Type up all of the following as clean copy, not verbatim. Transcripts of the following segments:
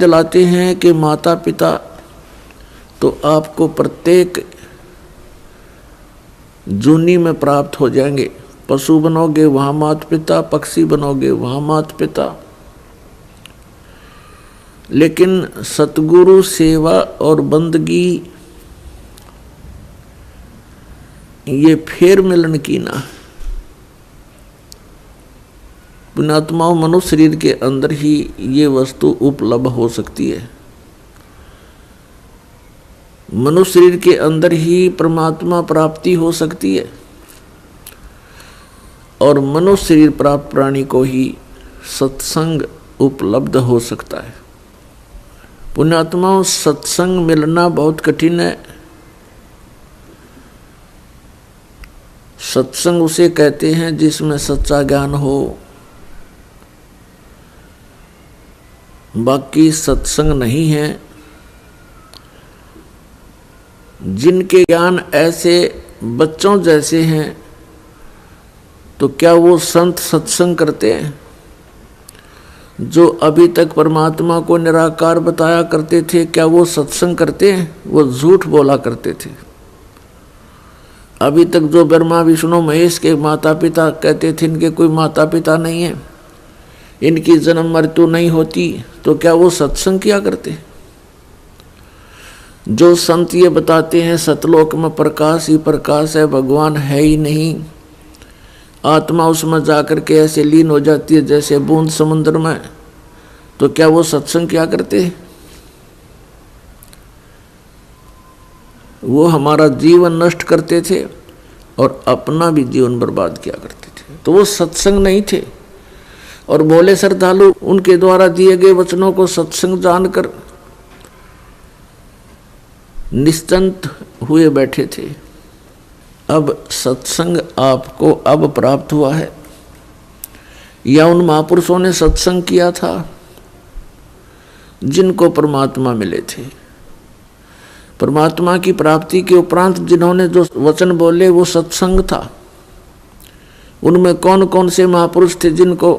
दिलाते हैं कि माता पिता तो आपको प्रत्येक जूनी में प्राप्त हो जाएंगे। पशु बनोगे वहां माता पिता, पक्षी बनोगे वहां माता पिता, लेकिन सतगुरु सेवा और बंदगी ये फेर मिलन की ना। पुण्यात्माओं, मनुष्य शरीर के अंदर ही ये वस्तु उपलब्ध हो सकती है। मनुष्य शरीर के अंदर ही परमात्मा प्राप्ति हो सकती है और मनुष्य शरीर प्राप्त प्राणी को ही सत्संग उपलब्ध हो सकता है। पुण्यात्माओं, सत्संग मिलना बहुत कठिन है। सत्संग उसे कहते हैं जिसमें सच्चा ज्ञान हो। बाकी सत्संग नहीं है। जिनके ज्ञान ऐसे बच्चों जैसे हैं तो क्या वो संत सत्संग करते हैं? जो अभी तक परमात्मा को निराकार बताया करते थे, क्या वो सत्संग करते हैं? वो झूठ बोला करते थे। अभी तक जो ब्रह्मा विष्णु महेश के माता पिता कहते थे इनके कोई माता पिता नहीं है, इनकी जन्म मृत्यु नहीं होती, तो क्या वो सत्संग किया करते? जो संत ये बताते हैं सतलोक में प्रकाश ही प्रकाश है, भगवान है ही नहीं, आत्मा उसमें जाकर के ऐसे लीन हो जाती है जैसे बूंद समुद्र में, तो क्या वो सत्संग किया करते? वो हमारा जीवन नष्ट करते थे और अपना भी जीवन बर्बाद किया करते थे, तो वो सत्संग नहीं थे। और भोले श्रद्धालु उनके द्वारा दिए गए वचनों को सत्संग जानकर निश्चिंत हुए बैठे थे। अब सत्संग आपको अब प्राप्त हुआ है या उन महापुरुषों ने सत्संग किया था जिनको परमात्मा मिले थे? परमात्मा की प्राप्ति के उपरांत जिन्होंने जो वचन बोले वो सत्संग था। उनमें कौन कौन से महापुरुष थे जिनको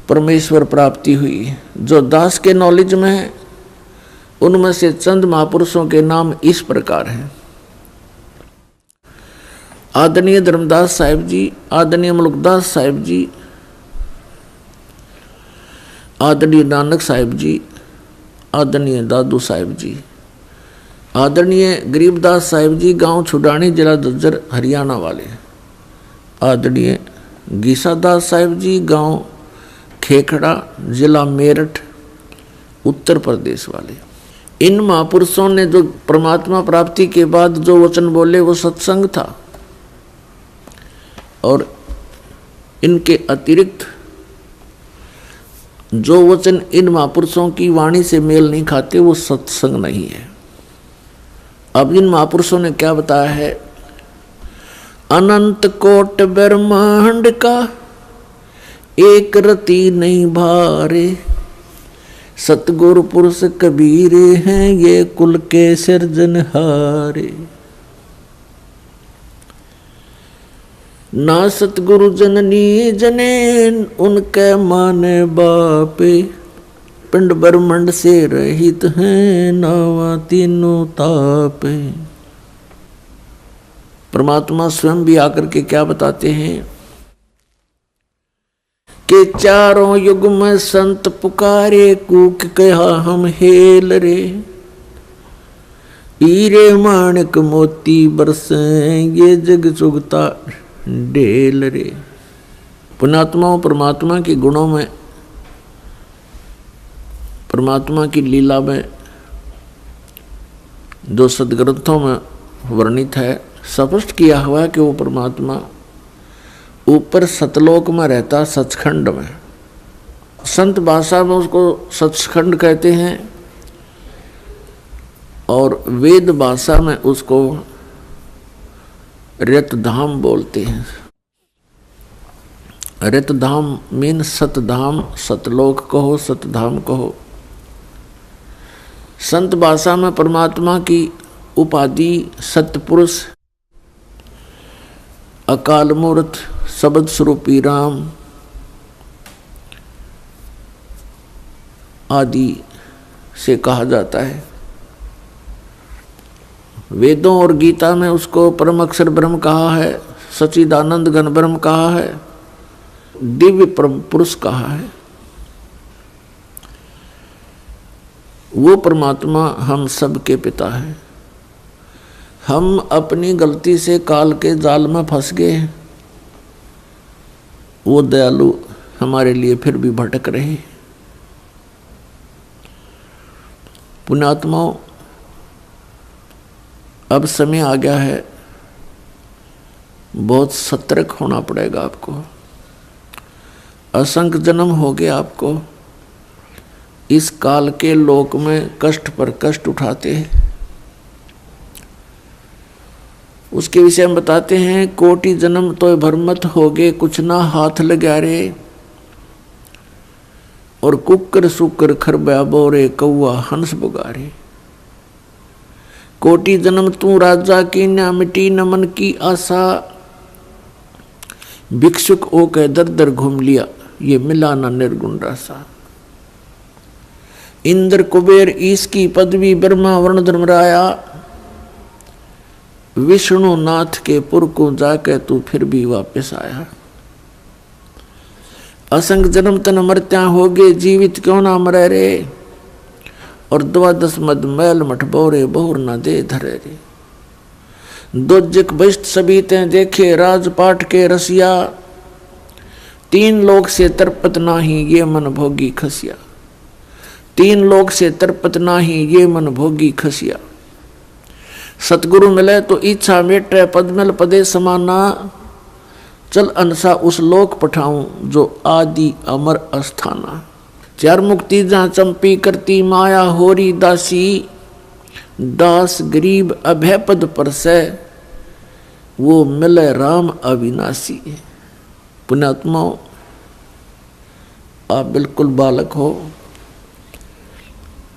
परमेश्वर प्राप्ति हुई? जो दास के नॉलेज में है उनमें से चंद महापुरुषों के नाम इस प्रकार हैं। आदरणीय धर्मदास साहिब जी, आदरणीय मुल्कदास साहिब जी, आदरणीय नानक साहिब जी, आदरणीय दादू साहिब जी, आदरणीय गरीबदास साहिब जी, गांव छुडानी, जिला दज्जर, हरियाणा वाले, आदरणीय गीसादास साहिब जी, गांव खेखड़ा, जिला मेरठ, उत्तर प्रदेश वाले। इन महापुरुषों ने जो परमात्मा प्राप्ति के बाद जो वचन बोले वो सत्संग था, और इनके अतिरिक्त जो वचन इन महापुरुषों की वाणी से मेल नहीं खाते वो सत्संग नहीं है। अब इन महापुरुषों ने क्या बताया है? अनंत कोट ब्रह्मांड का एक रति नहीं भारे, सतगुरु पुरुष कबीरे हैं ये कुल के सिरजनहारे। ना सतगुरु जननी जने उनके माने बापे, पिंड ब्रह्मंड से रहित हैं नावा तीनों तापे। परमात्मा स्वयं भी आकर के क्या बताते हैं कि चारों युग में संत पुकारे, कूक कहा हम हेल रे, हीरे माणिक मोती बरसे ये जग चुगता ढेल रे। पुण्यात्माओं, परमात्मा के गुणों में, परमात्मा की लीला में जो सदग्रंथों में वर्णित है, स्पष्ट किया हुआ है कि वो परमात्मा ऊपर सतलोक में रहता, सचखंड में। संत भाषा में उसको सचखंड कहते हैं और वेद भाषा में उसको रतधाम बोलते हैं। रतधाम मीन सतधाम, सतलोक कहो, सतधाम कहो। संत भाषा में परमात्मा की उपाधि सतपुरुष, अकाल मूर्त, शब्द स्वरूपी राम, आदि से कहा जाता है। वेदों और गीता में उसको परम अक्षर ब्रह्म कहा है, सच्चिदानंद घन ब्रह्म कहा है, दिव्य परम पुरुष कहा है। वो परमात्मा हम सब के पिता है। हम अपनी गलती से काल के जाल में फंस गए, वो दयालु हमारे लिए फिर भी भटक रहे। पुण्यात्माओं, अब समय आ गया है, बहुत सतर्क होना पड़ेगा आपको। असंख्य जन्म हो गए आपको इस काल के लोक में कष्ट पर कष्ट उठाते हैं। उसके विषय में बताते हैं, कोटि जन्म तो भरमत हो गए, कुछ ना हाथ लगा रे। और कुकर सुकर खरबा बोरे, कौआ हंस बुगारे। कोटि जन्म तू राजा की, न मिटी न मन की आशा। भिक्षुक ओ के दर दर घूम लिया, ये मिला न निर्गुण रासा। इंद्र कुबेर ईश की पदवी, ब्रह्मा वर्ण धर्मराया। विष्णु नाथ के पुर को जाके तू फिर भी वापस आया। असंख्य जन्म तन मरत्या हो गए, जीवित क्यों ना मरे रे। और 12 मद मैल मठ बोरे, बहुर न दे धरे रे। दोजक बस्ट सभी ते देखे, राजपाट के रसिया। 3 लोक से तरपत नाही, ये मन भोगी खसिया। 3 लोक से तरपत नाही, ये मन भोगी खसिया। सतगुरु मिले तो इच्छा मेटे, पदमल पदे समाना। चल अनसा उस लोक पठाऊं, जो आदि अमर अस्थाना। 4 मुक्ति जहाँ चंपी करती, माया होरी दासी। दास गरीब अभय पद पर से, वो मिले राम अविनाशी। पुण्यात्माओं, आप बिल्कुल बालक हो।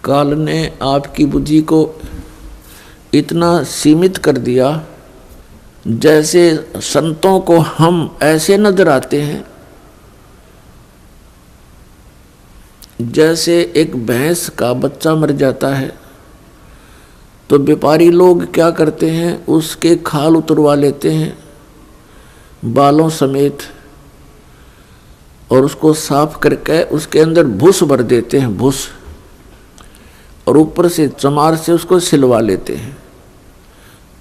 काल ने आपकी बुद्धि को इतना सीमित कर दिया, जैसे संतों को हम ऐसे नजर आते हैं जैसे एक भैंस का बच्चा मर जाता है तो व्यापारी लोग क्या करते हैं, उसके खाल उतरवा लेते हैं बालों समेत, और उसको साफ करके उसके अंदर भूस भर देते हैं, भूस, और ऊपर से चमार से उसको सिलवा लेते हैं।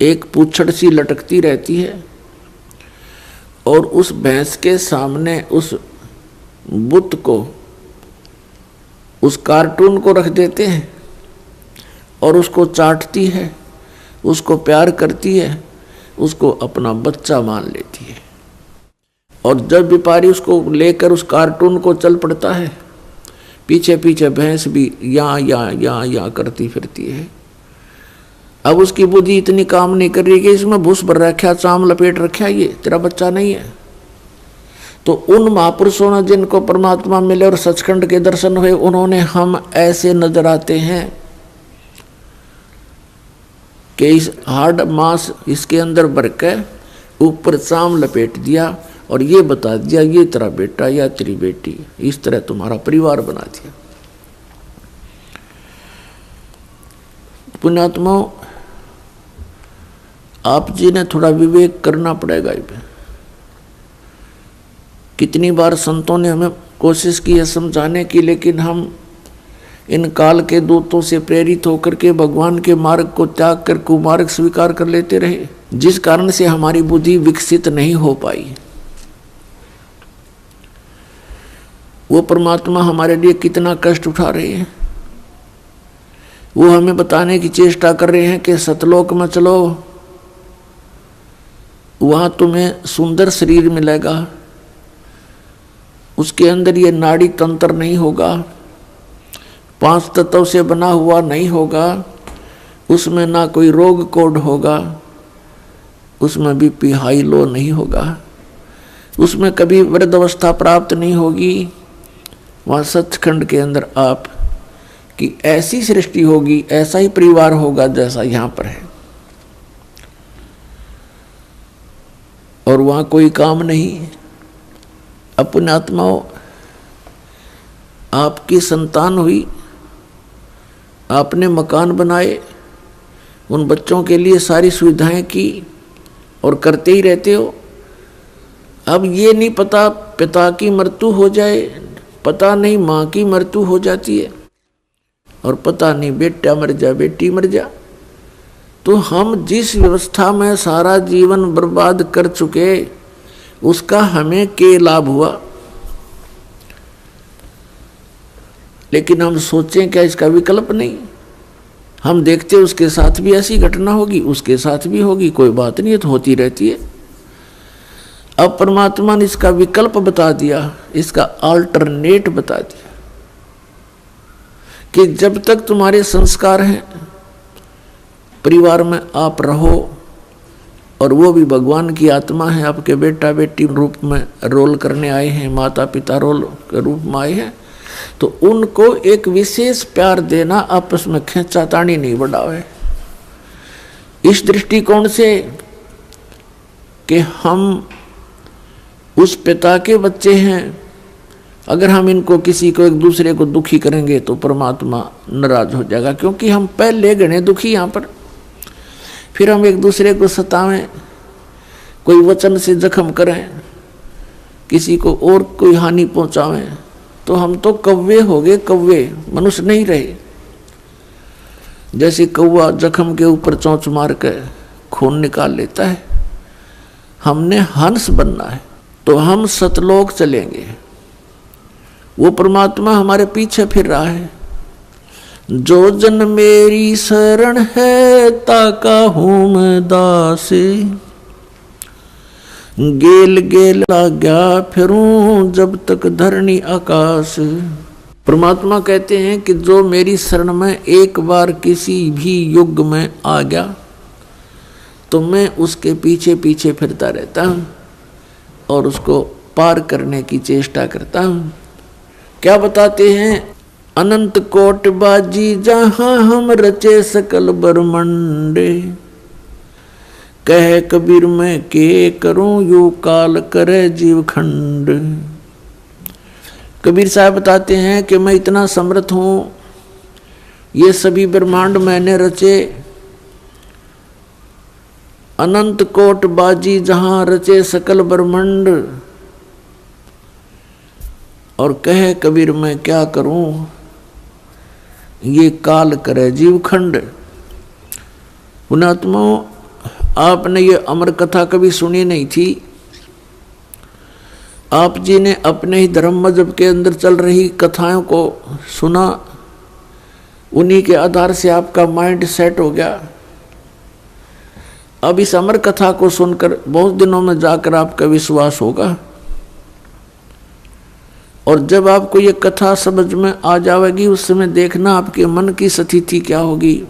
एक पूंछड़ सी लटकती रहती है, और उस भैंस के सामने उस बुत को, उस कार्टून को रख देते हैं, और उसको चाटती है, उसको प्यार करती है, उसको अपना बच्चा मान लेती है। और जब व्यापारी उसको लेकर उस कार्टून को चल पड़ता है, पीछे पीछे भैंस भी यहाँ करती फिरती है। अब उसकी बुद्धि इतनी काम नहीं कर रही कि इसमें भूस भर रखा, चाम लपेट रखा, ये तेरा बच्चा नहीं है। तो उन महापुरुषों ने जिनको परमात्मा मिले और सचखंड के दर्शन हुए, उन्होंने हम ऐसे नजर आते हैं कि इस हार्ड मांस इसके अंदर भर के ऊपर चाम लपेट दिया और ये बता दिया ये तेरा बेटा या तेरी बेटी, इस तरह तुम्हारा परिवार बना दिया। पुण्यात्माओं, आप जी ने थोड़ा विवेक करना पड़ेगा। कितनी बार संतों ने हमें कोशिश की है समझाने की, लेकिन हम इन काल के दूतों से प्रेरित होकर के भगवान के मार्ग को त्याग कर कुमार्ग स्वीकार कर लेते रहे, जिस कारण से हमारी बुद्धि विकसित नहीं हो पाई। वो परमात्मा हमारे लिए कितना कष्ट उठा रहे हैं, वो हमें बताने की चेष्टा कर रहे हैं कि सतलोक में चलो, वहां तुम्हें सुंदर शरीर मिलेगा, उसके अंदर ये नाड़ी तंत्र नहीं होगा, 5 तत्वों से बना हुआ नहीं होगा, उसमें ना कोई रोग कोड होगा, उसमें बीपी हाई लो नहीं होगा, उसमें कभी वृद्ध अवस्था प्राप्त नहीं होगी। वहाँ सचखंड के अंदर आप की ऐसी सृष्टि होगी, ऐसा ही परिवार होगा जैसा यहाँ पर है, और वहाँ कोई काम नहीं। अपने आत्माओं, आपकी संतान हुई, आपने मकान बनाए, उन बच्चों के लिए सारी सुविधाएं की और करते ही रहते हो। अब ये नहीं पता पिता की मृत्यु हो जाए, पता नहीं माँ की मृत्यु हो जाती है, और पता नहीं बेटा मर जा बेटी मर जा। तो हम जिस व्यवस्था में सारा जीवन बर्बाद कर चुके, उसका हमें क्या लाभ हुआ? लेकिन हम सोचें क्या इसका विकल्प नहीं? हम देखते उसके साथ भी ऐसी घटना होगी, उसके साथ भी होगी, कोई बात नहीं है, तो होती रहती है। अब परमात्मा ने इसका विकल्प बता दिया, इसका अल्टरनेट बता दिया कि जब तक तुम्हारे संस्कार हैं, परिवार में आप रहो, और वो भी भगवान की आत्मा है, आपके बेटा बेटी रूप में रोल करने आए हैं, माता पिता रोल के रूप में आए हैं, तो उनको एक विशेष प्यार देना, आपस में खींचातानी नहीं बढ़ावे। इस दृष्टिकोण से कि हम उस पिता के बच्चे हैं, अगर हम इनको किसी को एक दूसरे को दुखी करेंगे तो परमात्मा नाराज हो जाएगा, क्योंकि हम पहले गणे दुखी यहाँ पर। फिर हम एक दूसरे को सतावें, कोई वचन से जख्म करें, किसी को और कोई हानि पहुंचावें, तो हम तो कौवे हो गए, कौवे, मनुष्य नहीं रहे। जैसे कौवा जख्म के ऊपर चोंच मार कर खून निकाल लेता है, हमने हंस बनना है, तो हम सतलोक चलेंगे। वो परमात्मा हमारे पीछे फिर रहा है। जो जन मेरी शरण है, ताका हूँ मैं दास, गेल गेल आज्ञा फिरूं जब तक धरणी आकाश। परमात्मा कहते हैं कि जो मेरी शरण में एक बार किसी भी युग में आ गया, तो मैं उसके पीछे पीछे फिरता रहता हूँ और उसको पार करने की चेष्टा करता हूँ। क्या बताते हैं? अनंत कोट बाजी जहां हम रचे सकल ब्रह्मंडे, कह कबीर मैं के करूं यू काल करे जीव खंड। कबीर साहब बताते हैं कि मैं इतना समर्थ हूं, ये सभी ब्रह्मांड मैंने रचे, अनंत कोट बाजी जहां रचे सकल ब्रह्मांड, और कहे कबीर मैं क्या करूं ये काल करे जीव खंड। पुणात्माओं, आपने ये अमर कथा कभी सुनी नहीं थी। आप जी ने अपने ही धर्म मजहब के अंदर चल रही कथाओं को सुना, उन्हीं के आधार से आपका माइंड सेट हो गया। अब इस अमर कथा को सुनकर बहुत दिनों में जाकर आपका विश्वास होगा, और जब आपको ये कथा समझ में आ जाएगी, उस समय देखना आपके मन की स्थिति क्या होगी।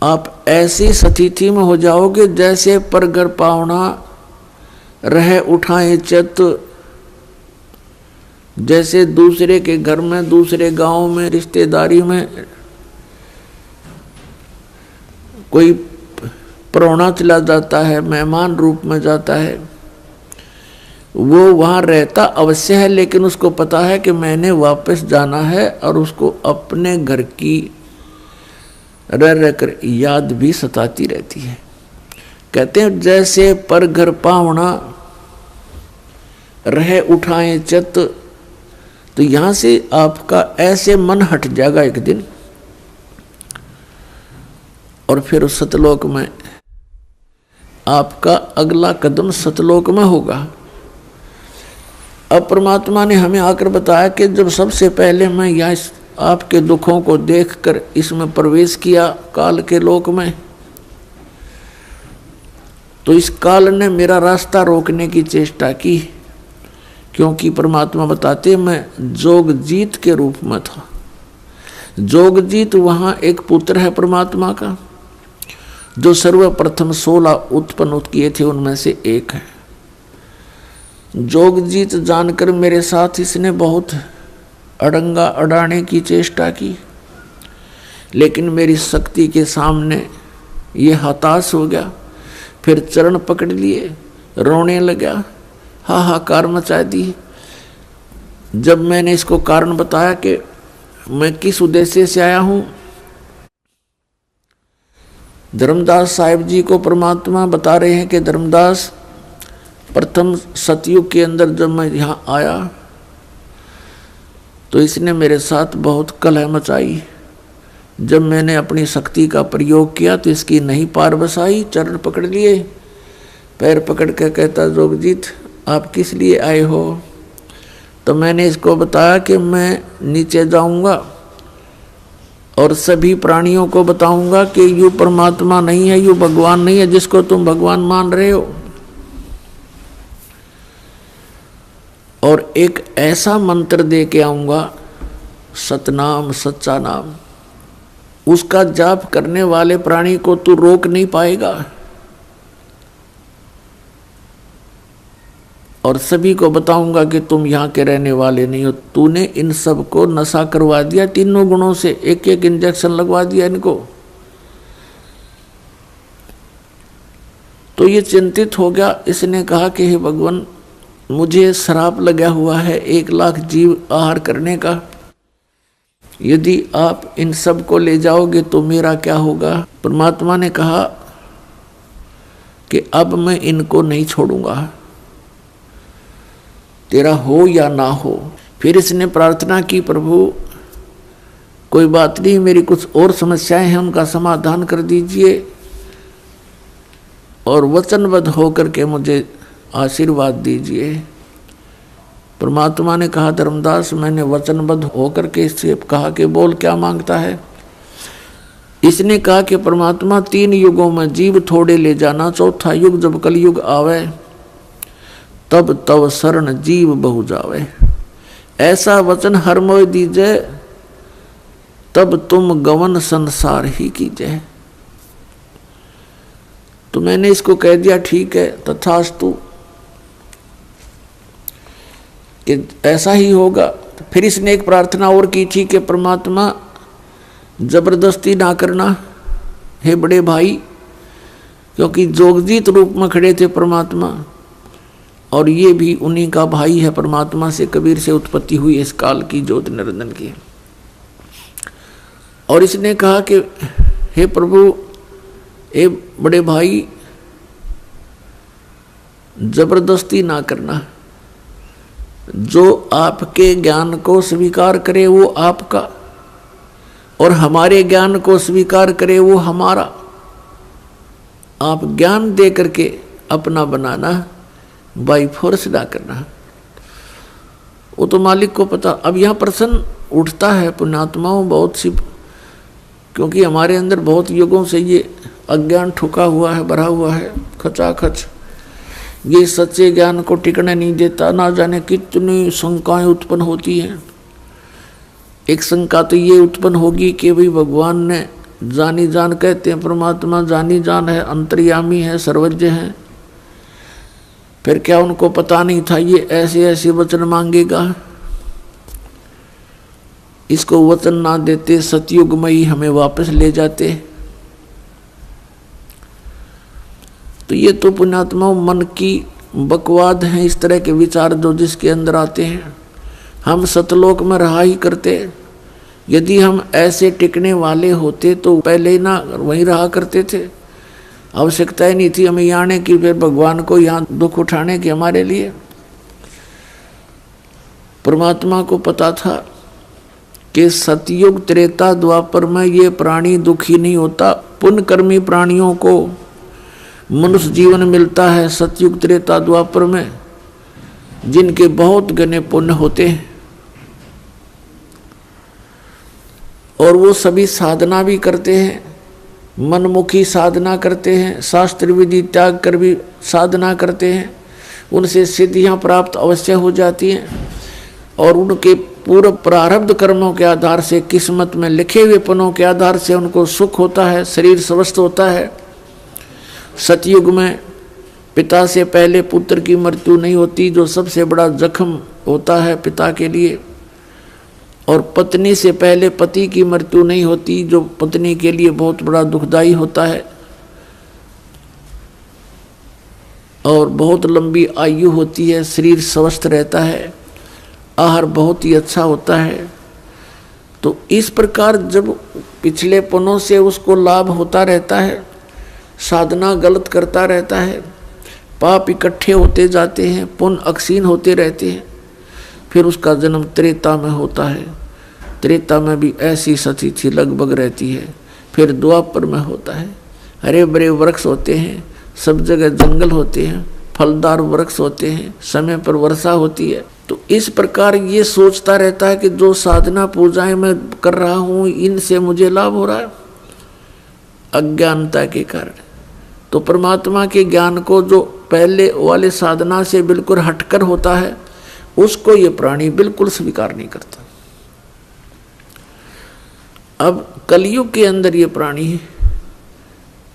आप ऐसी स्थिति में हो जाओगे जैसे परगर पावना रह उठाए चित, जैसे दूसरे के घर में, दूसरे गांव में, रिश्तेदारी में कोई परौना चला जाता है, मेहमान रूप में जाता है, वो वहाँ रहता अवश्य है, लेकिन उसको पता है कि मैंने वापस जाना है, और उसको अपने घर की रह रहकर याद भी सताती रहती है। कहते हैं जैसे पर घर पावना रह उठाए चित, तो यहाँ से आपका ऐसे मन हट जाएगा एक दिन, और फिर उस सतलोक में आपका अगला कदम सतलोक में होगा। अब परमात्मा ने हमें आकर बताया कि जब सबसे पहले मैं यहाँ आपके दुखों को देखकर इसमें प्रवेश किया काल के लोक में, तो इस काल ने मेरा रास्ता रोकने की चेष्टा की, क्योंकि परमात्मा बताते मैं जोगजीत के रूप में था। जोगजीत वहाँ एक पुत्र है परमात्मा का, जो सर्वप्रथम 16 उत्पन्न किए थे, उनमें से एक है। जोगजीत जानकर मेरे साथ इसने बहुत अड़ंगा अड़ाने की चेष्टा की, लेकिन मेरी शक्ति के सामने ये हताश हो गया। फिर चरण पकड़ लिए, रोने लगा, हाहाकार मचा दी। जब मैंने इसको कारण बताया कि मैं किस उद्देश्य से आया हूँ। धर्मदास साहिब जी को परमात्मा बता रहे हैं कि धर्मदास, प्रथम सतयुग के अंदर जब मैं यहाँ आया तो इसने मेरे साथ बहुत कलह मचाई। जब मैंने अपनी शक्ति का प्रयोग किया तो इसकी नहीं पार बसाई। चरण पकड़ लिए, पैर पकड़ के कहता, जोगजीत आप किस लिए आए हो? तो मैंने इसको बताया कि मैं नीचे जाऊंगा और सभी प्राणियों को बताऊंगा कि यू परमात्मा नहीं है, यू भगवान नहीं है जिसको तुम भगवान मान रहे हो। और एक ऐसा मंत्र दे के आऊंगा, सतनाम, सच्चा नाम, उसका जाप करने वाले प्राणी को तू रोक नहीं पाएगा। और सभी को बताऊंगा कि तुम यहाँ के रहने वाले नहीं हो। तूने इन सब को नशा करवा दिया, तीनों गुणों से एक एक इंजेक्शन लगवा दिया इनको। तो ये चिंतित हो गया। इसने कहा कि हे भगवान, मुझे श्राप लगा हुआ है 1 लाख जीव आहार करने का। यदि आप इन सब को ले जाओगे तो मेरा क्या होगा? परमात्मा ने कहा कि अब मैं इनको नहीं छोड़ूंगा, तेरा हो या ना हो। फिर इसने प्रार्थना की, प्रभु कोई बात नहीं, मेरी कुछ और समस्याएं हैं, उनका समाधान कर दीजिए और वचनबद्ध होकर के मुझे आशीर्वाद दीजिए। परमात्मा ने कहा, धर्मदास मैंने वचनबद्ध होकर के इससे कहा कि बोल क्या मांगता है। इसने कहा कि परमात्मा 3 युगों में जीव थोड़े ले जाना, चौथा युग जब कलयुग आवे तब तव शरण जीव बहु जावे। ऐसा वचन हर मोय दीजिए, तब तुम गवन संसार ही कीजिए। तो मैंने इसको कह दिया ठीक है, तथास्तु, कि ऐसा ही होगा। तो फिर इसने एक प्रार्थना और की थी कि परमात्मा जबरदस्ती ना करना हे बड़े भाई, क्योंकि जोगजीत रूप में खड़े थे परमात्मा और ये भी उन्हीं का भाई है। परमात्मा से, कबीर से उत्पत्ति हुई इस काल की ज्योति निरंजन की। और इसने कहा कि हे प्रभु, हे बड़े भाई, जबरदस्ती ना करना, जो आपके ज्ञान को स्वीकार करे वो आपका और हमारे ज्ञान को स्वीकार करे वो हमारा। आप ज्ञान दे करके अपना बनाना, बाई फोर्स ना करना, वो तो मालिक को पता। अब यहाँ प्रश्न उठता है पुण्यात्माओं बहुत सी, क्योंकि हमारे अंदर बहुत युगों से ये अज्ञान ठुका हुआ है, भरा हुआ है खचाखच। ये सच्चे ज्ञान को टिकने नहीं देता। ना जाने कितनी शंकाएं उत्पन्न होती हैं। एक शंका तो ये उत्पन्न होगी कि भाई भगवान ने जानी जान, कहते हैं परमात्मा जानी जान है, अंतर्यामी है, सर्वज्ञ है, फिर क्या उनको पता नहीं था ये ऐसे ऐसे वचन मांगेगा? इसको वचन ना देते सतयुग में ही हमें वापस ले जाते। तो ये तो पुण्यात्मा मन की बकवाद है, इस तरह के विचार जो जिसके अंदर आते हैं। हम सतलोक में रहा ही करते। यदि हम ऐसे टिकने वाले होते तो पहले ही ना वहीं रहा करते थे। आवश्यकता ही नहीं थी हमें यहाँ आने की, फिर भगवान को यहाँ दुख उठाने की हमारे लिए। परमात्मा को पता था कि सतयुग त्रेता द्वापर में ये प्राणी दुखी नहीं होता। पुण्यकर्मी प्राणियों को मनुष्य जीवन मिलता है सतयुग त्रेता द्वापर में, जिनके बहुत घने पुण्य होते हैं और वो सभी साधना भी करते हैं, मनमुखी साधना करते हैं, शास्त्र विधि त्याग कर भी साधना करते हैं। उनसे सिद्धियां प्राप्त अवश्य हो जाती हैं और उनके पूर्व प्रारब्ध कर्मों के आधार से, किस्मत में लिखे हुए पुण्यों के आधार से उनको सुख होता है, शरीर स्वस्थ होता है। सतयुग में पिता से पहले पुत्र की मृत्यु नहीं होती, जो सबसे बड़ा जख्म होता है पिता के लिए। और पत्नी से पहले पति की मृत्यु नहीं होती, जो पत्नी के लिए बहुत बड़ा दुखदाई होता है। और बहुत लंबी आयु होती है, शरीर स्वस्थ रहता है, आहार बहुत ही अच्छा होता है। तो इस प्रकार जब पिछले पुण्यों से उसको लाभ होता रहता है, साधना गलत करता रहता है, पाप इकट्ठे होते जाते हैं, पुण्य अक्षीण होते रहते हैं, फिर उसका जन्म त्रेता में होता है। त्रेता में भी ऐसी सती थी लगभग रहती है। फिर द्वापर में होता है, हरे भरे वृक्ष होते हैं, सब जगह जंगल होते हैं, फलदार वृक्ष होते हैं, समय पर वर्षा होती है। तो इस प्रकार ये सोचता रहता है कि जो साधना पूजाएं मैं कर रहा हूँ इनसे मुझे लाभ हो रहा है, अज्ञानता के कारण। तो परमात्मा के ज्ञान को जो पहले वाले साधना से बिल्कुल हटकर होता है उसको ये प्राणी बिल्कुल स्वीकार नहीं करता। अब कलयुग के अंदर ये प्राणी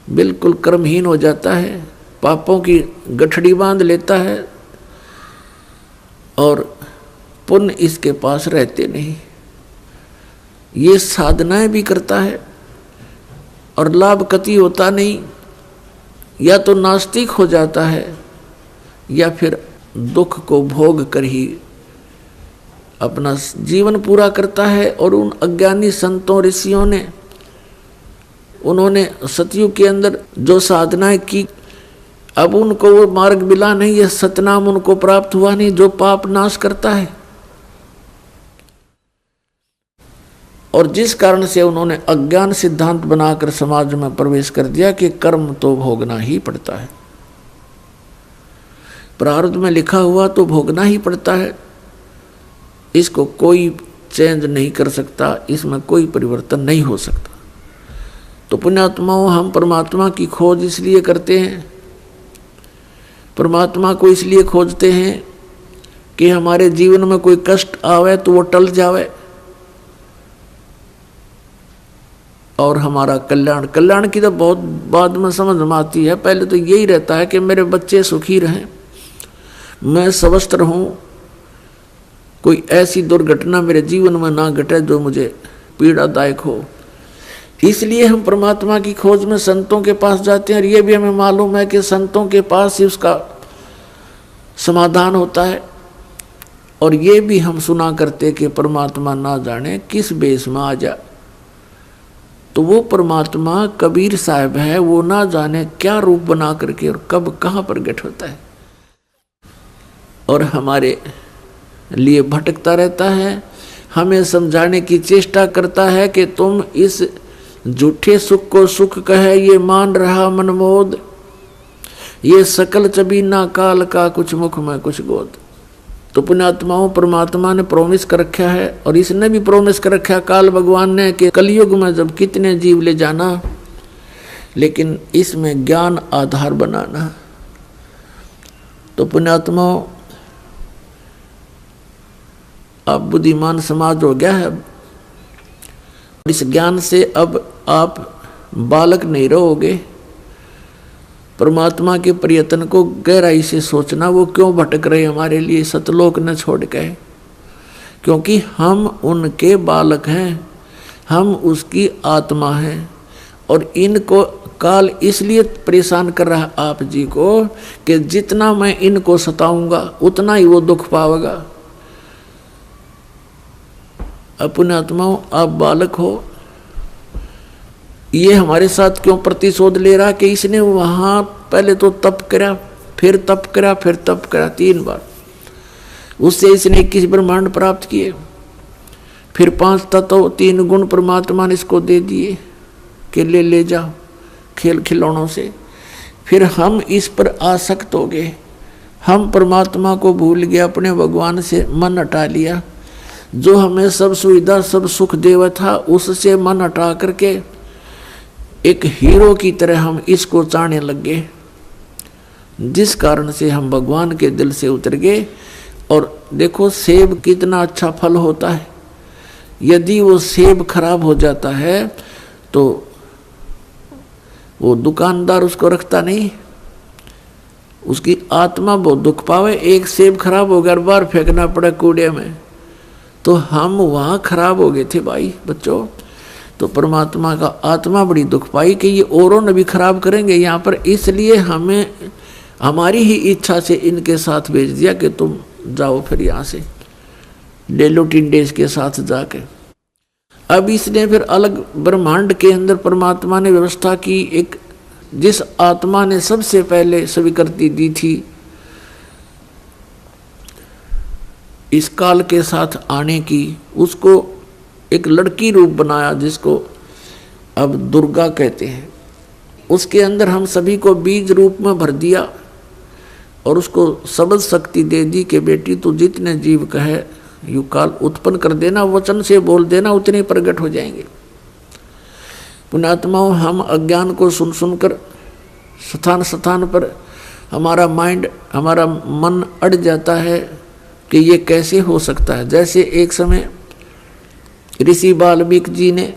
बिल्कुल कर्महीन हो जाता है, पापों की गठड़ी बांध लेता है और पुण्य इसके पास रहते नहीं। ये साधनाएं भी करता है और लाभ कति होता नहीं, या तो नास्तिक हो जाता है या फिर दुख को भोग कर ही अपना जीवन पूरा करता है। और उन अज्ञानी संतों ऋषियों ने, उन्होंने सतयुग के अंदर जो साधनाएं की, अब उनको वो मार्ग मिला नहीं, यह सतनाम उनको प्राप्त हुआ नहीं जो पाप नाश करता है। और जिस कारण से उन्होंने अज्ञान सिद्धांत बनाकर समाज में प्रवेश कर दिया कि कर्म तो भोगना ही पड़ता है, प्रारब्ध में लिखा हुआ तो भोगना ही पड़ता है, इसको कोई चेंज नहीं कर सकता, इसमें कोई परिवर्तन नहीं हो सकता। तो पुण्यात्माओं, हम परमात्मा की खोज इसलिए करते हैं, परमात्मा को इसलिए खोजते हैं कि हमारे जीवन में कोई कष्ट आवे तो वो टल जावे और हमारा कल्याण की तो बहुत बाद में समझ में आती है। पहले तो यही रहता है कि मेरे बच्चे सुखी रहें, मैं स्वस्थ रहूं, कोई ऐसी दुर्घटना मेरे जीवन में ना घटे जो मुझे पीड़ादायक हो। इसलिए हम परमात्मा की खोज में संतों के पास जाते हैं और ये भी हमें मालूम है कि संतों के पास ही उसका समाधान होता है। और ये भी हम सुना करते कि परमात्मा ना जाने किस बेस में आ जा, तो वो परमात्मा कबीर साहब है, वो ना जाने क्या रूप बना करके और कब कहाँ प्रकट होता है और हमारे लिए भटकता रहता है, हमें समझाने की चेष्टा करता है कि तुम इस झूठे सुख को सुख कहे ये मान रहा मनमोद, ये सकल चबीना काल का कुछ मुख में कुछ गोद। तो पुण्यात्माओं, परमात्मा ने प्रोमिस कर रखा है और इसने भी प्रोमिस कर रखा है काल भगवान ने कि कलयुग में जब कितने जीव ले जाना, लेकिन इसमें ज्ञान आधार बनाना। तो पुण्यात्माओं, अब बुद्धिमान समाज हो गया है, इस ज्ञान से अब आप बालक नहीं रहोगे। परमात्मा के प्रयत्न को गहराई से सोचना, वो क्यों भटक रहे हमारे लिए सतलोक न छोड़ के, क्योंकि हम उनके बालक हैं, हम उसकी आत्मा हैं। और इनको काल इसलिए परेशान कर रहा आप जी को कि जितना मैं इनको सताऊंगा उतना ही वो दुख पावेगा। अपने आत्माओं, आप बालक हो, ये हमारे साथ क्यों प्रतिशोध ले रहा कि इसने वहां पहले तो तप करा, फिर तप करा, फिर तप करा, 3 बार, उससे इसने 21 ब्रह्मांड प्राप्त किए, फिर 5 तत्व 3 गुण परमात्मा ने इसको दे दिए कि ले जाओ खेल खिलौनों से। फिर हम इस पर आसक्त हो गए, हम परमात्मा को भूल गए, अपने भगवान से मन हटा लिया, जो हमें सब सुविधा सब सुख देवा था उससे मन हटा करके एक हीरो की तरह हम इसको चाहने लग गए, जिस कारण से हम भगवान के दिल से उतर गए। और देखो सेब कितना अच्छा फल होता है, यदि वो सेब खराब हो जाता है तो वो दुकानदार उसको रखता नहीं, उसकी आत्मा बहुत दुख पावे। एक सेब खराब हो गया, बाहर फेंकना पड़ा कूड़े में, तो हम वहाँ खराब हो गए थे भाई बच्चों। तो परमात्मा का आत्मा बड़ी दुख पाई कि ये औरों ने भी खराब करेंगे यहाँ पर, इसलिए हमें हमारी ही इच्छा से इनके साथ भेज दिया कि तुम जाओ फिर यहाँ से ले लो टिंडेस के साथ जाके। अब इसने फिर अलग ब्रह्मांड के अंदर परमात्मा ने व्यवस्था की, एक जिस आत्मा ने सबसे पहले स्वीकृति दी थी इस काल के साथ आने की, उसको एक लड़की रूप बनाया जिसको अब दुर्गा कहते हैं। उसके अंदर हम सभी को बीज रूप में भर दिया और उसको समझ शक्ति दे दी कि बेटी तू जितने जीव कहे यू काल उत्पन्न कर देना, वचन से बोल देना, उतने प्रकट हो जाएंगे। पुण्यात्माओं, हम अज्ञान को सुन सुनकर स्थान स्थान पर हमारा माइंड, हमारा मन अड़ जाता है कि ये कैसे हो सकता है। जैसे एक समय ऋषि वाल्मीकि जी ने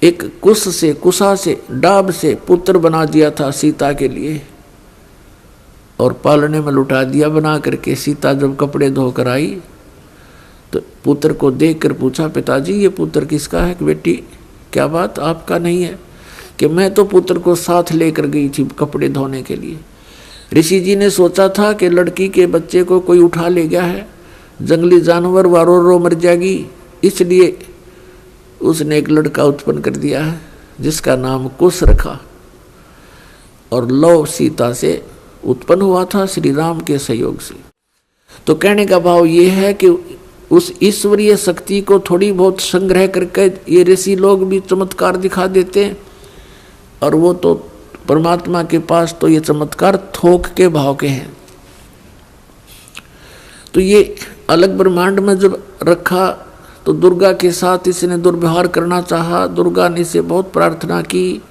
एक कुसा से डाब से पुत्र बना दिया था सीता के लिए और पालने में लुटा दिया बना करके। सीता जब कपड़े धोकर आई तो पुत्र को देखकर पूछा, पिताजी ये पुत्र किसका है? कि बेटी क्या बात, आपका नहीं है? कि मैं तो पुत्र को साथ लेकर गई थी कपड़े धोने के लिए। ऋषि जी ने सोचा था कि लड़की के बच्चे को कोई उठा ले गया है, जंगली जानवर वारो रो मर जाएगी, इसलिए उसने एक लड़का उत्पन्न कर दिया है जिसका नाम कुश रखा और लव सीता से उत्पन्न हुआ था श्री राम के सहयोग से। तो कहने का भाव ये है कि उस ईश्वरीय शक्ति को थोड़ी बहुत संग्रह करके ये ऋषि लोग भी चमत्कार दिखा देते हैं, और वो तो परमात्मा के पास तो ये चमत्कार थोक के भाव के हैं। तो ये अलग ब्रह्मांड में जब रखा तो दुर्गा के साथ इसने दुर्व्यवहार करना चाहा। दुर्गा ने इसे बहुत प्रार्थना की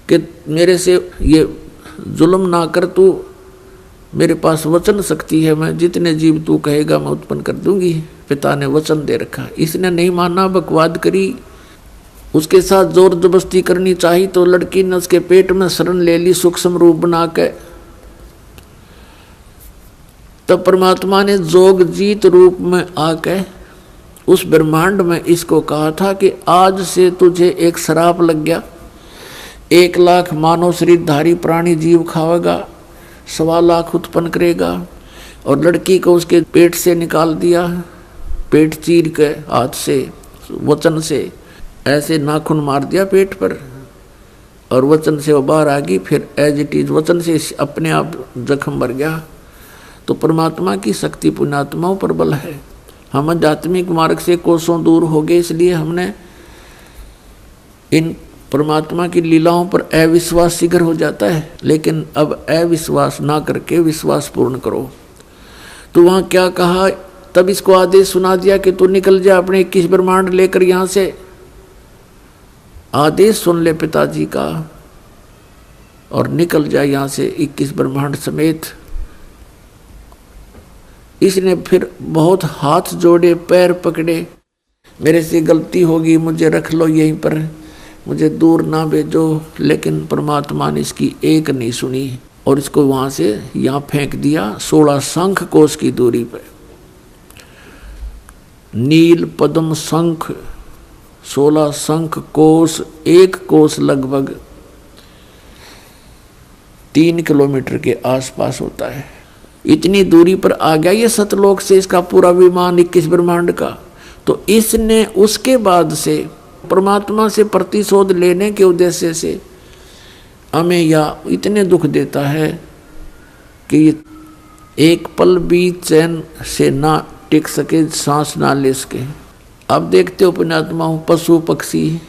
कि मेरे से ये जुल्म ना कर, तू मेरे पास वचन शक्ति है, मैं जितने जीव तू कहेगा मैं उत्पन्न कर दूंगी। पिता ने वचन दे रखा, इसने नहीं माना, बकवाद करी, उसके साथ जोर जबरदस्ती करनी चाहिए तो लड़की ने उसके पेट में शरण ले ली सूक्ष्म रूप बना के। तब परमात्मा ने जोग जीत रूप में आके उस ब्रह्मांड में इसको कहा था कि आज से तुझे एक श्राप लग गया, 1 लाख मानव शरीरधारी प्राणी जीव खावेगा, 1.25 लाख उत्पन्न करेगा। और लड़की को उसके पेट से निकाल दिया, पेट चीर के हाथ से वचन से ऐसे नाखून मार दिया पेट पर और वचन से वो बाहर आ गई। फिर एज इट इज वचन से अपने आप जख्म भर गया। तो परमात्मा की शक्ति पुण्यात्माओं पर बल है। हम आध्यात्मिक मार्ग से कोसों दूर हो गए, इसलिए हमने इन परमात्मा की लीलाओं पर अविश्वास शीघ्र हो जाता है। लेकिन अब अविश्वास ना करके विश्वास पूर्ण करो। तो वहाँ क्या कहा, तब इसको आदेश सुना दिया कि तू निकल जा अपने 21 ब्रह्मांड लेकर यहाँ से। आदेश सुन ले पिताजी का और निकल जा यहाँ से 21 ब्रह्मांड समेत। इसने फिर बहुत हाथ जोड़े, पैर पकड़े, मेरे से गलती होगी, मुझे रख लो यहीं पर, मुझे दूर ना भेजो। लेकिन परमात्मा ने इसकी एक नहीं सुनी और इसको वहाँ से यहाँ फेंक दिया 16 शंख कोश की दूरी पर। नील पद्म शंख 16 शंख कोश, 1 कोश लगभग 3 किलोमीटर के आसपास होता है। इतनी दूरी पर आ गया ये सतलोक से इसका पूरा विमान 21 ब्रह्मांड का। तो इसने उसके बाद से परमात्मा से प्रतिशोध लेने के उद्देश्य से हमें या इतने दुख देता है कि एक पल भी चैन से ना टिक सके, सांस ना ले सके। अब देखते हो पुण्यात्मा, पशु पक्षी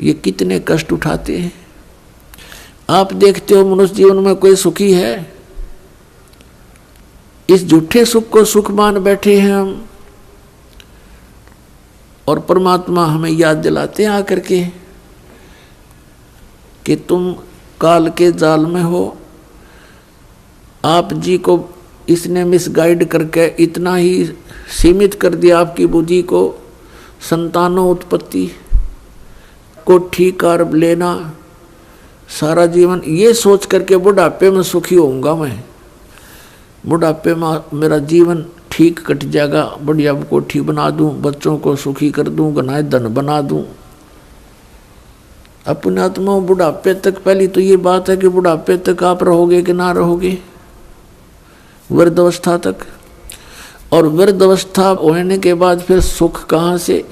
ये कितने कष्ट उठाते हैं। आप देखते हो मनुष्य जीवन में कोई सुखी है? इस झूठे सुख को सुख मान बैठे हैं हम, और परमात्मा हमें याद दिलाते हैं आकर के कि तुम काल के जाल में हो। आप जी को इसने मिसगाइड करके इतना ही सीमित कर दिया आपकी बुद्धि को, संतानों उत्पत्ति को ठीक कर लेना, सारा जीवन ये सोच करके बुढ़ापे में सुखी होऊंगा मैं, बुढ़ापे में मेरा जीवन ठीक कट जाएगा, बढ़िया कोठी बना दूं, बच्चों को सुखी कर दूं, गनाए धन बना दूं। अपने आत्मा बुढ़ापे तक, पहली तो ये बात है कि बुढ़ापे तक आप रहोगे कि ना रहोगे, वृद्धावस्था तक। और वृद्ध अवस्था होने के बाद फिर सुख कहाँ से?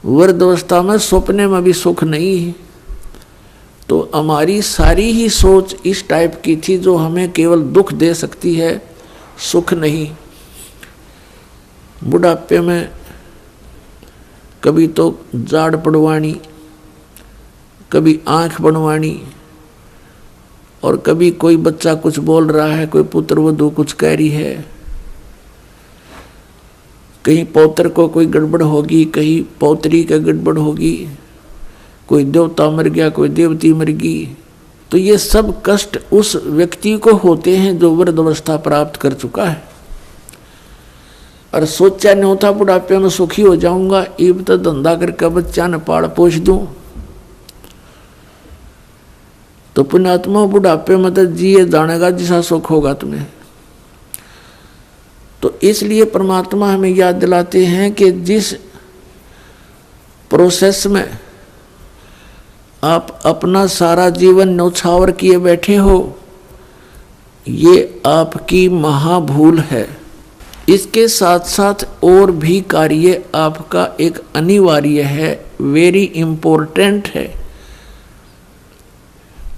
वृद्ध अवस्था में सपने में भी सुख नहीं है। तो हमारी सारी ही सोच इस टाइप की थी जो हमें केवल दुख दे सकती है, सुख नहीं। बुढ़ापे में कभी तो जाड़ पड़वानी, कभी आंख बनवानी, और कभी कोई बच्चा कुछ बोल रहा है, कोई पुत्र वधू कुछ कह रही है, कहीं पौत्र को कोई गड़बड़ होगी, कहीं पौत्री का गड़बड़ होगी, कोई देवता मर गया, कोई देवती मर गई। तो ये सब कष्ट उस व्यक्ति को होते हैं जो वृद्ध अवस्था प्राप्त कर चुका है। और सोचा नहीं होता बुढ़ापे में सुखी हो जाऊंगा, इब तो धंधा करके बच्चा न पाल पोष दूं। तो पुण्यात्मा बुढ़ापे में तो जिए जानेगा जिसा सुख होगा तुम्हें। तो इसलिए परमात्मा हमें याद दिलाते हैं कि जिस प्रोसेस में आप अपना सारा जीवन न्यौछावर किए बैठे हो, ये आपकी महाभूल है। इसके साथ साथ और भी कार्य आपका एक अनिवार्य है, वेरी इम्पोर्टेंट है।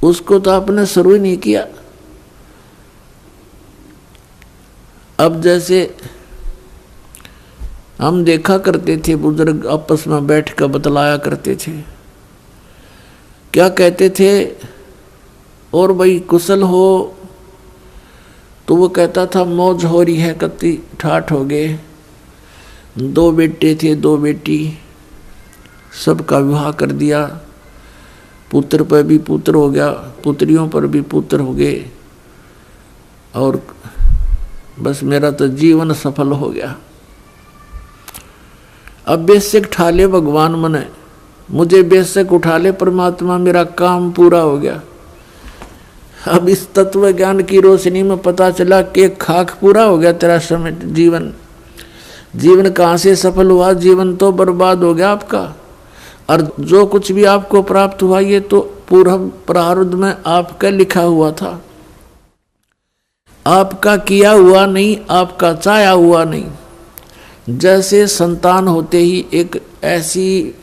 उसको तो आपने शुरू ही नहीं किया। अब जैसे हम देखा करते थे, बुजुर्ग आपस में बैठ कर बतलाया करते थे, क्या कहते थे, और भाई कुशल हो? तो वो कहता था मौज हो रही है, कत्ती ठाठ हो गए, 2 बेटे थे 2 बेटी, सबका विवाह कर दिया, पुत्र पर भी पुत्र हो गया, पुत्रियों पर भी पुत्र हो गए, और बस मेरा तो जीवन सफल हो गया। अब बेशक उठा ले भगवान मने, मुझे बेशक उठा ले परमात्मा, मेरा काम पूरा हो गया। अब इस तत्व ज्ञान की रोशनी में पता चला कि खाक पूरा हो गया तेरा समय, जीवन कहाँ से सफल हुआ? जीवन तो बर्बाद हो गया आपका। और जो कुछ भी आपको प्राप्त हुआ ये तो पूर्व प्रारब्ध में आपका लिखा हुआ था, आपका किया हुआ नहीं, आपका चाहा हुआ नहीं। जैसे संतान होते ही एक ऐसी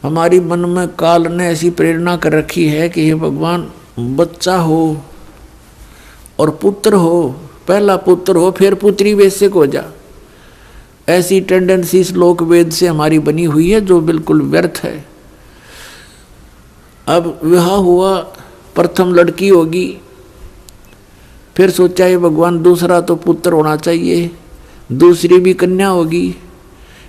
हमारी मन में काल ने ऐसी प्रेरणा कर रखी है कि हे भगवान बच्चा हो और पुत्र हो, पहला पुत्र हो फिर पुत्री बेशक हो जा। ऐसी टेंडेंसी श्लोक वेद से हमारी बनी हुई है जो बिल्कुल व्यर्थ है। अब विवाह हुआ, प्रथम लड़की होगी, फिर सोचा ये भगवान दूसरा तो पुत्र होना चाहिए, दूसरी भी कन्या होगी,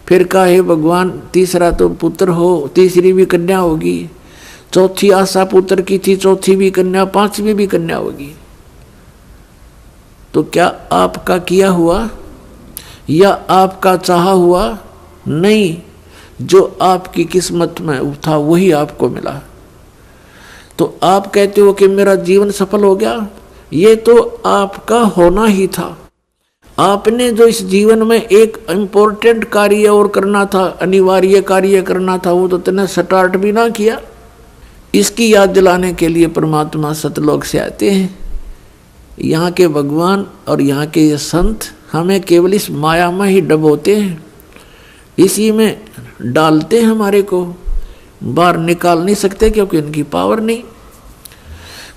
फिर कहा हे भगवान तीसरा तो पुत्र हो, तीसरी भी कन्या होगी, चौथी आशा पुत्र की थी, चौथी भी कन्या, पांचवी भी कन्या होगी। तो क्या आपका किया हुआ या आपका चाहा हुआ? नहीं, जो आपकी किस्मत में था वही आपको मिला। तो आप कहते हो कि मेरा जीवन सफल हो गया, ये तो आपका होना ही था। आपने जो इस जीवन में एक इम्पोर्टेंट कार्य और करना था, अनिवार्य कार्य करना था, वो तो तुमने स्टार्ट भी ना किया। इसकी याद दिलाने के लिए परमात्मा सतलोक से आते हैं। यहाँ के भगवान और यहाँ के ये संत हमें केवल इस माया में ही डबोते हैं, इसी में डालते हैं, हमारे को बाहर निकाल नहीं सकते क्योंकि इनकी पावर नहीं।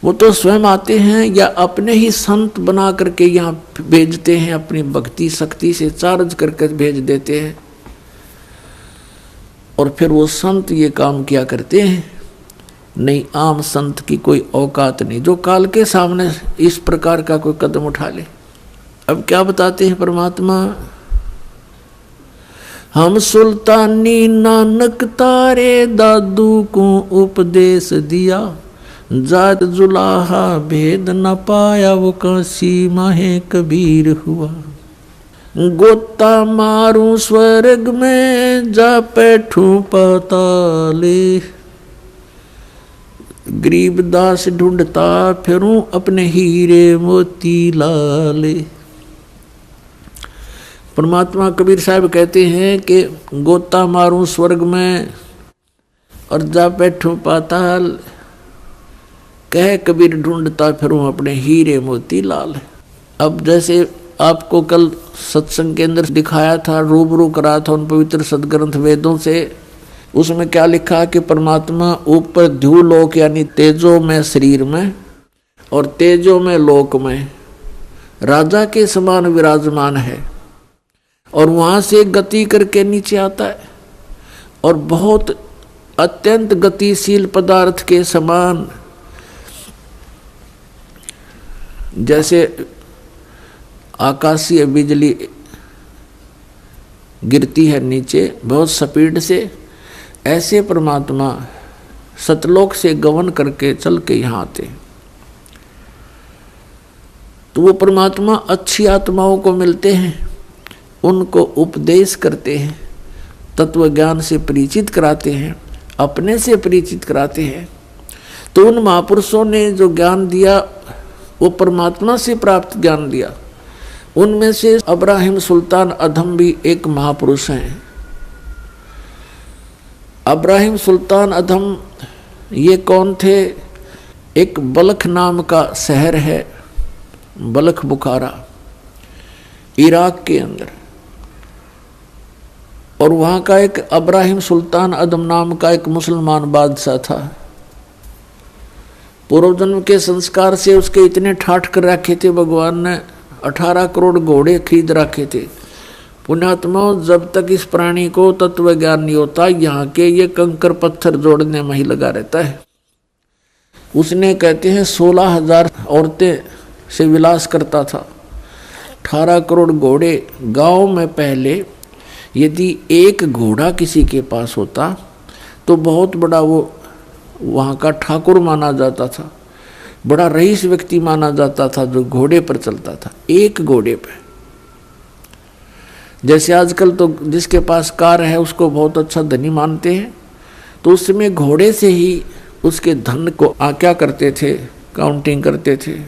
वो तो स्वयं आते हैं या अपने ही संत बना करके यहाँ भेजते हैं, अपनी भक्ति शक्ति से चार्ज करके भेज देते हैं, और फिर वो संत ये काम किया करते हैं। नहीं, आम संत की कोई औकात नहीं जो काल के सामने इस प्रकार का कोई कदम उठा ले। अब क्या बताते हैं परमात्मा, हम सुल्तानी नानक तारे दादू को उपदेश दिया, जात जुलाहा भेद न पाया वो काशी माहे कबीर हुआ। गोता मारूं स्वर्ग में जा बैठूं पाताले, गरीबदास ढूंढता फिरूं अपने हीरे मोती लाले। परमात्मा कबीर साहब कहते हैं कि गोता मारूं स्वर्ग में और जा बैठूं पाताल, कह कबीर ढूंढता फिरूं अपने हीरे मोती लाल। अब जैसे आपको कल सत्संग के अंदर दिखाया था, रूबरू करा था उन पवित्र सदग्रंथ वेदों से। उसमें क्या लिखा कि परमात्मा ऊपर ध्युलोक यानी तेजो में शरीर में और तेजो में लोक में राजा के समान विराजमान है, और वहां से गति करके नीचे आता है और बहुत अत्यंत गतिशील पदार्थ के समान, जैसे आकाशीय बिजली गिरती है नीचे बहुत स्पीड से, ऐसे परमात्मा सतलोक से गमन करके चल के यहाँ आते। तो वो परमात्मा अच्छी आत्माओं को मिलते हैं, उनको उपदेश करते हैं, तत्व ज्ञान से परिचित कराते हैं, अपने से परिचित कराते हैं। तो उन महापुरुषों ने जो ज्ञान दिया वो परमात्मा से प्राप्त ज्ञान दिया। उनमें से अब्राहिम सुल्तान अधम भी एक महापुरुष हैं। अब्राहिम सुल्तान अधम ये कौन थे? एक बल्ख नाम का शहर है, बल्ख बुखारा, इराक के अंदर, और वहाँ का एक अब्राहिम सुल्तान अदम नाम का एक मुसलमान बादशाह था। पूर्व जन्म के संस्कार से उसके इतने ठाठ कर रखे थे, भगवान ने 18 करोड़ घोड़े खरीद रखे थे। पुण्यात्माओं, जब तक इस प्राणी को तत्व ज्ञान नहीं होता, यहाँ के ये कंकर पत्थर जोड़ने में ही लगा रहता है। उसने कहते हैं 16,000 औरतें से विलास करता था, 18 करोड़ घोड़े। गांव में पहले यदि एक घोड़ा किसी के पास होता तो बहुत बड़ा वो वहाँ का ठाकुर माना जाता था, बड़ा रईस व्यक्ति माना जाता था जो घोड़े पर चलता था, एक घोड़े पे। जैसे आजकल तो जिसके पास कार है उसको बहुत अच्छा धनी मानते हैं, तो उस समय घोड़े से ही उसके धन को क्या करते थे, काउंटिंग करते थे।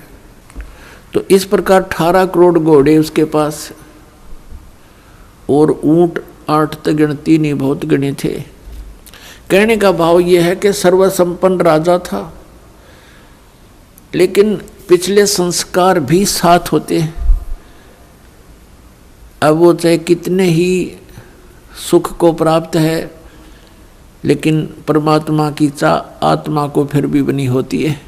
तो इस प्रकार 18 करोड़ घोड़े उसके पास, और ऊंट 8 तक गिनती नहीं, बहुत गिने थे। कहने का भाव यह है कि सर्वसंपन्न राजा था, लेकिन पिछले संस्कार भी साथ होते हैं। अब वो चाहे कितने ही सुख को प्राप्त है, लेकिन परमात्मा की चाह आत्मा को फिर भी बनी होती है।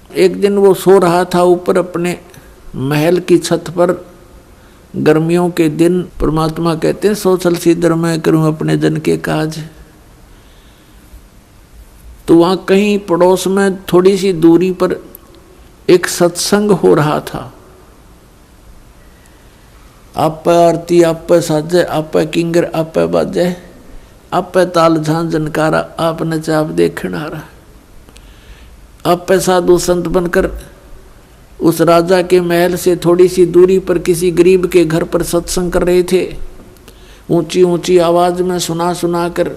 एक दिन वो सो रहा था ऊपर अपने महल की छत पर, गर्मियों के दिन। परमात्मा कहते हैं सो चल सीधर मैं करूं अपने जन के काज। तो वहां कहीं पड़ोस में थोड़ी सी दूरी पर एक सत्संग हो रहा था। आप आरती, आप साजे, आप किंगर, आप बाजे, आप ताल झांझ जनकारा, आप नचा, आप देखण आ रहा। आप साधु संत बनकर उस राजा के महल से थोड़ी सी दूरी पर किसी गरीब के घर पर सत्संग कर रहे थे, ऊंची ऊंची आवाज में सुना सुना कर।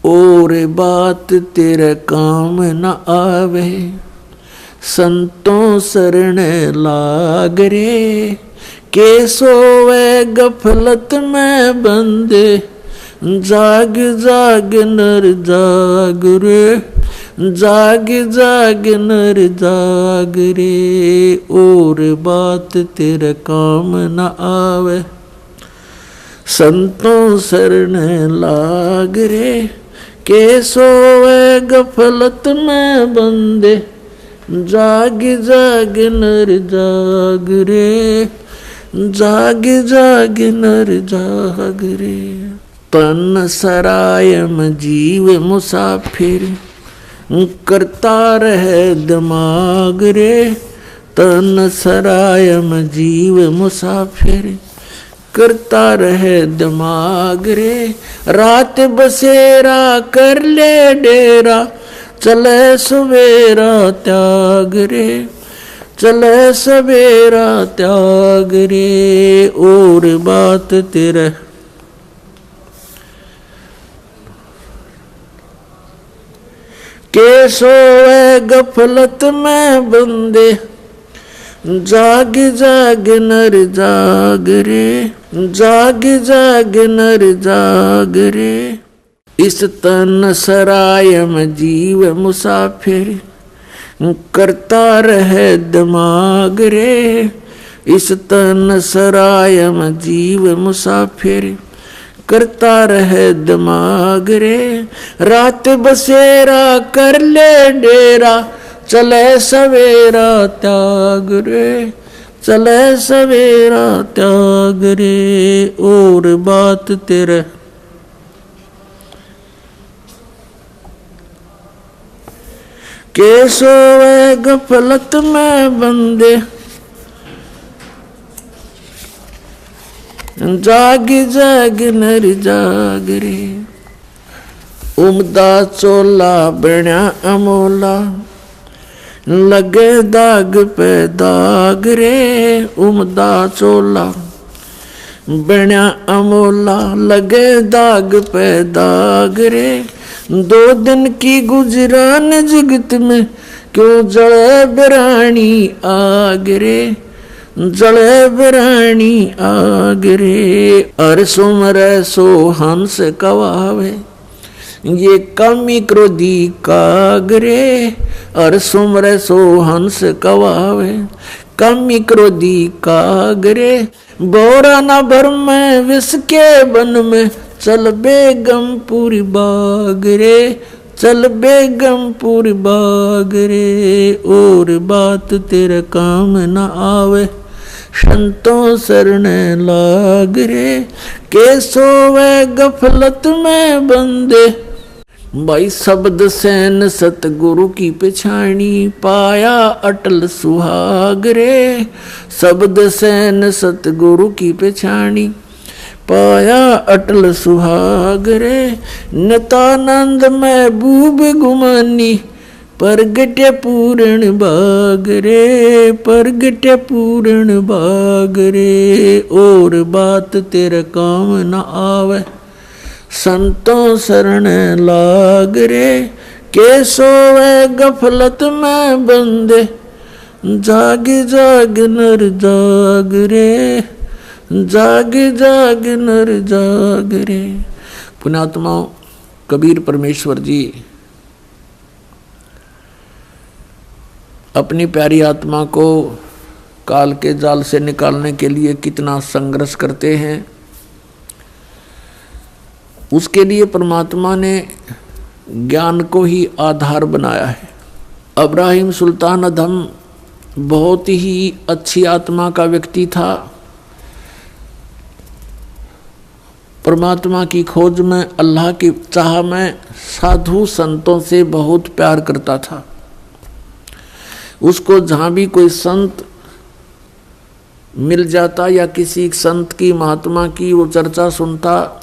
और बात तेरे काम न आवे, संतों शरण लाग रे, के सोवे गफलत में बंदे, जाग जाग नर जाग रे, जाग जाग नर जाग रे। और बात तेरे काम न आवे, संतों शरण लाग रे, के सोवे गफलत में बंदे, जाग जाग नर जाग रे, जाग जाग नर जाग रे। तन सरायम जीव मुसाफिर, करता रहे दिमाग रे, तन सरायम जीव मुसाफिर, करता रहे दिमाग रे। रात बसेरा कर ले डेरा, चले सवेरा त्याग रे, चले सवेरा त्याग रे। और बात तेरा के सोए गफलत में बंदे, जाग जाग नर जाग रे, जाग जाग नर जाग रे। इस तन सरायम जीव मुसाफिर, करता रहे दिमाग रे, इस तन सरायम जीव मुसाफिर, करता रहे दिमाग रे। रात बसेरा कर ले डेरा, चले सवेरा त्याग रे, चले सवेरा त्याग रे। और बात तेरे के सोए गफलत में बंदे, जाग जाग नर जाग रे। उमदा चोला बण्या अमोला, लगे दाग पे दाग रे। उमदा चोला बण्या अमोला, लगे दाग पे दाग रे। 2 दिन की गुजरान जगत में, क्यों जले बिरानी आग रे, जले बिरानी आग रे। अर सुमरे सो हंस कवावे, ये कामी क्रोधी काग रे। अर सुमरे सो हंस कवावे, कामी क्रोधी काग रे। बोरा न भर में विष के बन में, चल बेगमपुर बाग रे, चल बेगमपुर बाग रे। और बात तेरे काम न आवे, संतों शरण लाग रे। के सोवे गफलत में बंदे, भाई शब्द सैन सतगुरु की पछाणी। पाया अटल सुहाग रे, शब्द सैन सतगुरु की पछाणी। पाया अटल सुहाग रे। नितानंद महबूब गुमानी, परगटे पूर्ण बाग रे, परगटे पूर्ण बाग रे। और बात तेरे काम न आवे, संतों शरण लाग रे। के सोवे गफलत में बंदे, जाग जाग नर जाग रे, जाग जाग नर जाग रे। पुण्यात्मा कबीर परमेश्वर जी अपनी प्यारी आत्मा को काल के जाल से निकालने के लिए कितना संघर्ष करते हैं। उसके लिए परमात्मा ने ज्ञान को ही आधार बनाया है। अब्राहिम सुल्तान अधम बहुत ही अच्छी आत्मा का व्यक्ति था। परमात्मा की खोज में, अल्लाह की चाह में साधु संतों से बहुत प्यार करता था। उसको जहाँ भी कोई संत मिल जाता या किसी संत की महात्मा की वो चर्चा सुनता,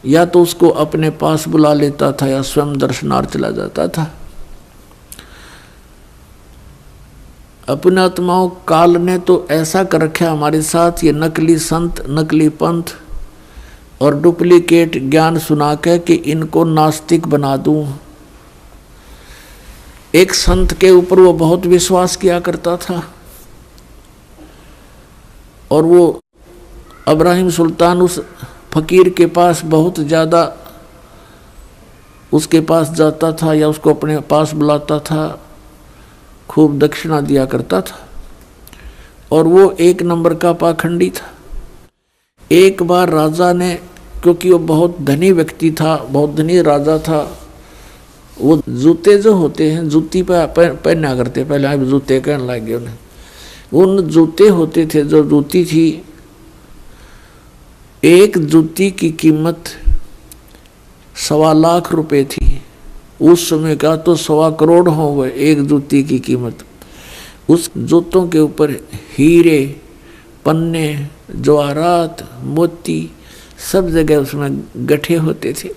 या तो उसको अपने पास बुला लेता था या स्वयं दर्शनार्थ चला जाता था। अपने आत्माओं काल ने तो ऐसा कर रखा हमारे साथ, ये नकली संत, नकली पंथ और डुप्लीकेट ज्ञान सुना के कि इनको नास्तिक बना दूं। एक संत के ऊपर वो बहुत विश्वास किया करता था और वो अब्राहिम सुल्तान उस फकीर के पास बहुत ज़्यादा उसके पास जाता था या उसको अपने पास बुलाता था, खूब दक्षिणा दिया करता था और वो 1 नंबर का पाखंडी था। एक बार राजा ने, क्योंकि वो बहुत धनी व्यक्ति था, बहुत धनी राजा था, वो जूते जो होते हैं जूती पहना करते, पहले आप जूते कहने लगे उन्हें। उन जूते होते थे, जो जूती थी, एक जूती की कीमत 1.25 लाख रुपए थी। उस समय का तो 1.25 करोड़ हो गए एक जूती की कीमत। उस जूतों के ऊपर हीरे, पन्ने, जवाहरात, मोती सब जगह उसमें गठे होते थे।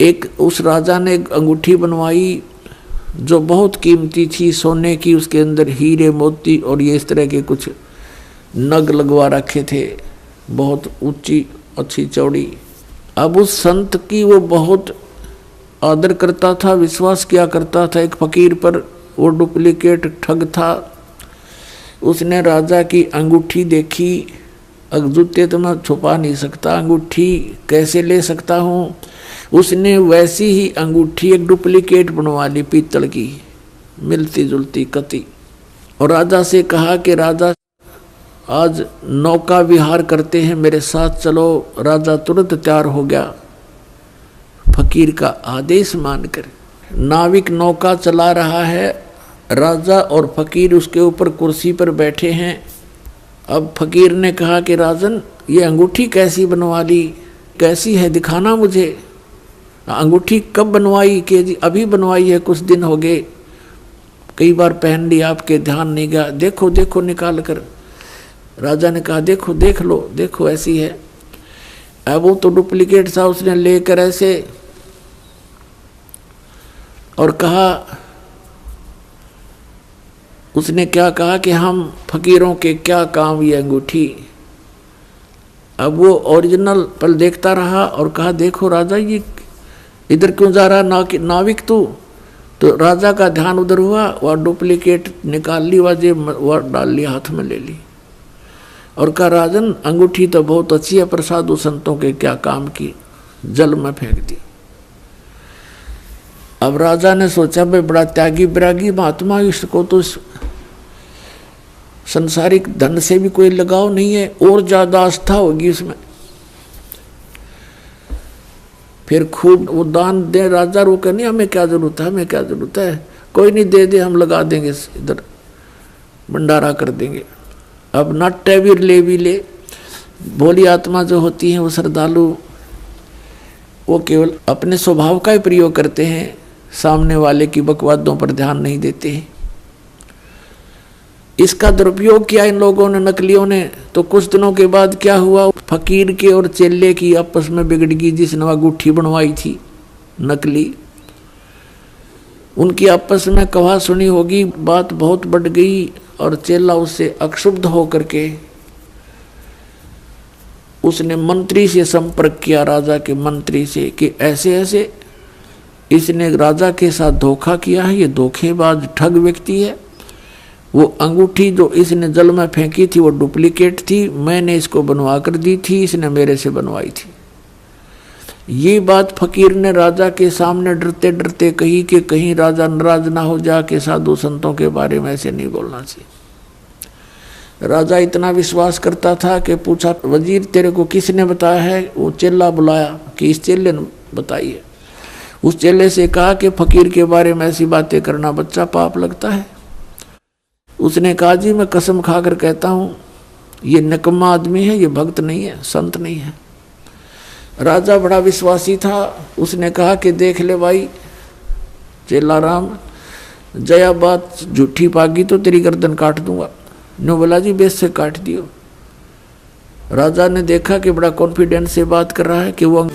एक उस राजा ने एक अंगूठी बनवाई जो बहुत कीमती थी, सोने की, उसके अंदर हीरे, मोती और ये इस तरह के कुछ नग लगवा रखे थे, बहुत ऊंची, अच्छी, चौड़ी। अब उस संत की वो बहुत आदर करता था, विश्वास किया करता था एक फकीर पर। वो डुप्लीकेट ठग था। उसने राजा की अंगूठी देखी, जूते तो मैं छुपा नहीं सकता, अंगूठी कैसे ले सकता हूँ। उसने वैसी ही अंगूठी एक डुप्लीकेट बनवा ली, पीतल की, मिलती जुलती कती। और राजा से कहा कि राजा आज नौका विहार करते हैं, मेरे साथ चलो। राजा तुरंत तैयार हो गया फकीर का आदेश मानकर। नाविक नौका चला रहा है, राजा और फकीर उसके ऊपर कुर्सी पर बैठे हैं। अब फकीर ने कहा कि राजन, ये अंगूठी कैसी बनवा ली, कैसी है, दिखाना मुझे। अंगूठी कब बनवाई? कि जी अभी बनवाई है, कुछ दिन हो गए, कई बार पहन ली, आपके ध्यान नहीं गया, देखो देखो निकाल कर। राजा ने कहा देखो देख लो, देखो ऐसी है। अब वो तो डुप्लीकेट था, उसने लेकर ऐसे और कहा, उसने क्या कहा कि हम फकीरों के क्या काम ये अंगूठी। अब वो ओरिजिनल पल देखता रहा और कहा देखो राजा, ये इधर क्यों जा रहा नाविक तू? तो राजा का ध्यान उधर हुआ, वह डुप्लीकेट निकाल ली, वह डाल ली, हाथ में ले ली और कहा राजन, अंगूठी तो बहुत अच्छी है, पर साधु संतों के क्या काम की, जल में फेंक दी। अब राजा ने सोचा भाई बड़ा त्यागी विरागी महात्मा, इसको तो संसारिक धन से भी कोई लगाव नहीं है, और ज्यादा आस्था होगी इसमें। फिर खूब वो दान दे। राजा रोके नहीं, हमें क्या जरूरत है, हमें क्या जरूरत है, कोई नहीं, दे दे, हम लगा देंगे, इधर भंडारा कर देंगे। अब नाट्य भी ले। भोली आत्मा जो होती है वो श्रद्धालु, वो केवल अपने स्वभाव का ही प्रयोग करते हैं, सामने वाले की बकवादों पर ध्यान नहीं देते हैं। इसका दुरुपयोग किया इन लोगों ने, नकलियों ने। तो कुछ दिनों के बाद क्या हुआ, फकीर के और चेले की आपस में बिगड़ गई। जिसने अंगूठी बनवाई थी नकली, उनकी आपस में कहा सुनी होगी, बात बहुत बढ़ गई और चेला उससे अक्षुब्ध होकर के उसने मंत्री से संपर्क किया, राजा के मंत्री से, कि ऐसे ऐसे इसने राजा के साथ धोखा किया है, ये धोखेबाज ठग व्यक्ति है। वो अंगूठी जो इसने जल में फेंकी थी वो डुप्लीकेट थी, मैंने इसको बनवा कर दी थी, इसने मेरे से बनवाई थी। ये बात फकीर ने राजा के सामने डरते डरते कही कि कहीं राजा नाराज ना हो जा के साधु संतों के बारे में ऐसे नहीं बोलना चाहिए। राजा इतना विश्वास करता था कि पूछा, वजीर तेरे को किसने बताया है? वो चेला बुलाया कि इस चेले ने बताई है। उस चेले से कहा कि फकीर के बारे में ऐसी बातें करना बच्चा पाप लगता है। उसने कहा जी मैं कसम खाकर कहता हूँ ये निकम्मा आदमी है, ये भक्त नहीं है, संत नहीं है। राजा बड़ा विश्वासी था, उसने कहा कि देख ले भाई चेला राम, जया बात झूठी पागी तो तेरी गर्दन काट दूंगा। नो बोला जी बेस से काट दियो। राजा ने देखा कि बड़ा कॉन्फिडेंस से बात कर रहा है कि वो